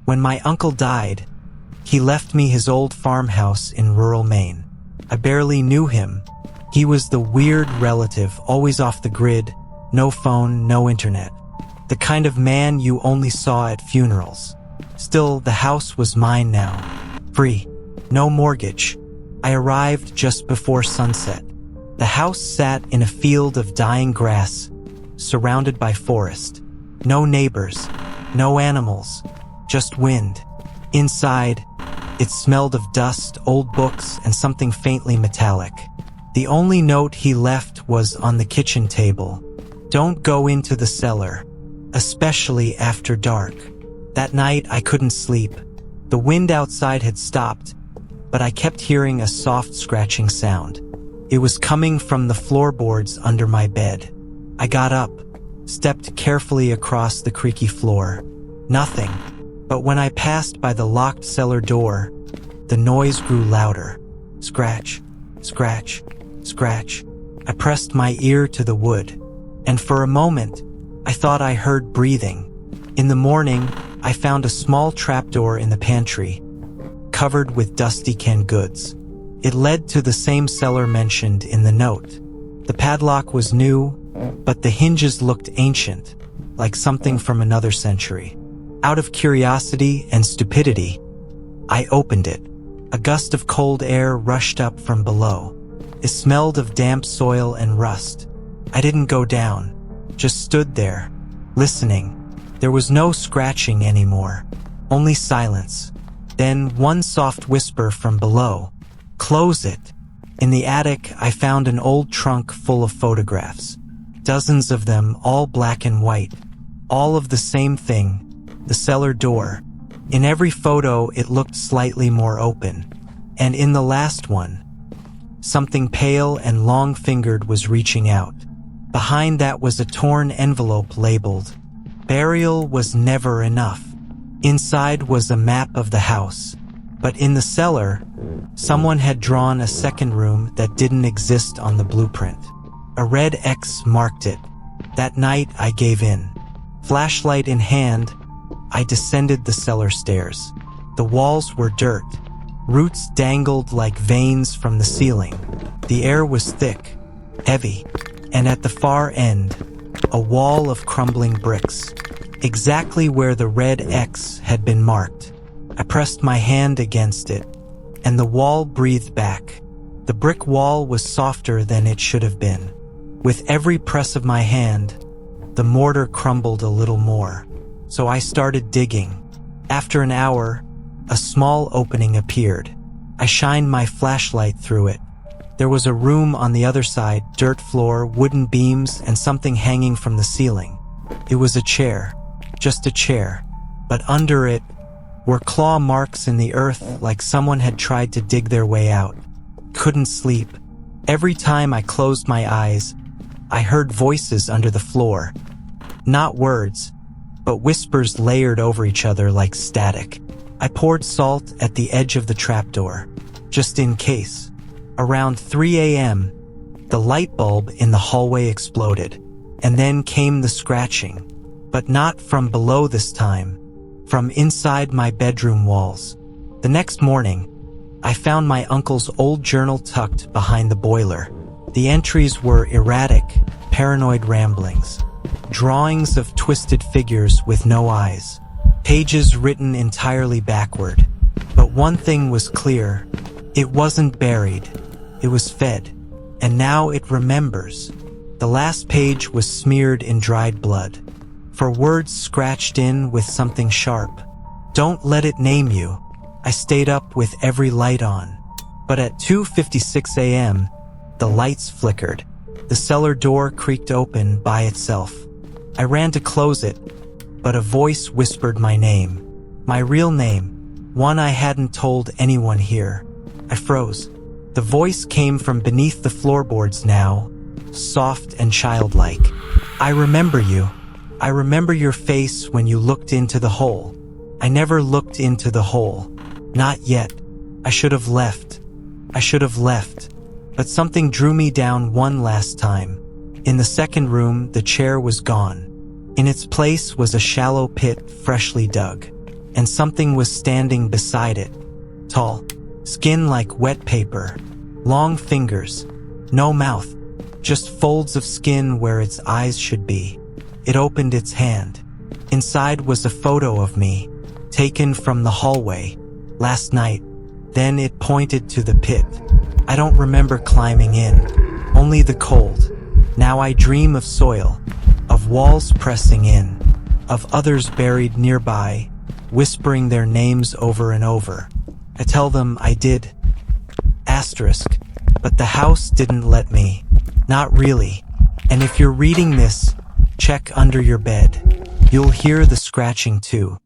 When my uncle died, he left me his old farmhouse in rural Maine. I barely knew him. He was the weird relative, always off the grid, no phone, no internet. The kind of man you only saw at funerals. Still, the house was mine now. Free. No mortgage. I arrived just before sunset. The house sat in a field of dying grass, surrounded by forest. No neighbors, no animals, just wind. Inside, it smelled of dust, old books, and something faintly metallic. The only note he left was on the kitchen table. Don't go into the cellar, especially after dark. That night, I couldn't sleep. The wind outside had stopped, but I kept hearing a soft scratching sound. It was coming from the floorboards under my bed. I got up, stepped carefully across the creaky floor. Nothing. But when I passed by the locked cellar door, the noise grew louder. Scratch, scratch, scratch. I pressed my ear to the wood, and for a moment, I thought I heard breathing. In the morning, I found a small trapdoor in the pantry, covered with dusty canned goods. It led to the same cellar mentioned in the note. The padlock was new, but the hinges looked ancient, like something from another century. Out of curiosity and stupidity, I opened it. A gust of cold air rushed up from below. It smelled of damp soil and rust. I didn't go down, just stood there, listening. There was no scratching anymore, only silence. Then one soft whisper from below. Close it. In the attic, I found an old trunk full of photographs. Dozens of them, all black and white. All of the same thing, the cellar door. In every photo, it looked slightly more open. And in the last one, something pale and long-fingered was reaching out. Behind that was a torn envelope labeled, "Burial was never enough." Inside was a map of the house. But in the cellar, someone had drawn a second room that didn't exist on the blueprint. A red X marked it. That night, I gave in. Flashlight in hand, I descended the cellar stairs. The walls were dirt. Roots dangled like veins from the ceiling. The air was thick, heavy, and at the far end, a wall of crumbling bricks, exactly where the red X had been marked. I pressed my hand against it, and the wall breathed back. The brick wall was softer than it should have been. With every press of my hand, the mortar crumbled a little more. So I started digging. After an hour, a small opening appeared. I shined my flashlight through it. There was a room on the other side, dirt floor, wooden beams, and something hanging from the ceiling. It was a chair, just a chair, but under it were claw marks in the earth like someone had tried to dig their way out. Couldn't sleep. Every time I closed my eyes, I heard voices under the floor. Not words, but whispers layered over each other like static. I poured salt at the edge of the trapdoor, just in case. Around 3 a.m., the light bulb in the hallway exploded, and then came the scratching, but not from below this time, from inside my bedroom walls. The next morning, I found my uncle's old journal tucked behind the boiler. The entries were erratic, paranoid ramblings, drawings of twisted figures with no eyes, pages written entirely backward. But one thing was clear, it wasn't buried, it was fed, and now it remembers. The last page was smeared in dried blood, for words scratched in with something sharp. Don't let it name you. I stayed up with every light on. But at 2:56 a.m., the lights flickered. The cellar door creaked open by itself. I ran to close it, but a voice whispered my name. My real name, one I hadn't told anyone here. I froze. The voice came from beneath the floorboards now, soft and childlike. I remember you. I remember your face when you looked into the hole. I never looked into the hole. Not yet. I should have left. I should have left. But something drew me down one last time. In the second room, the chair was gone. In its place was a shallow pit freshly dug. and something was standing beside it. Tall, skin like wet paper, long fingers, no mouth, just folds of skin where its eyes should be. It opened its hand. Inside was a photo of me, taken from the hallway, last night. Then it pointed to the pit. I don't remember climbing in, only the cold. Now I dream of soil, of walls pressing in, of others buried nearby, whispering their names over and over. I tell them I did. Asterisk. But the house didn't let me. Not really. And if you're reading this, check under your bed. You'll hear the scratching too.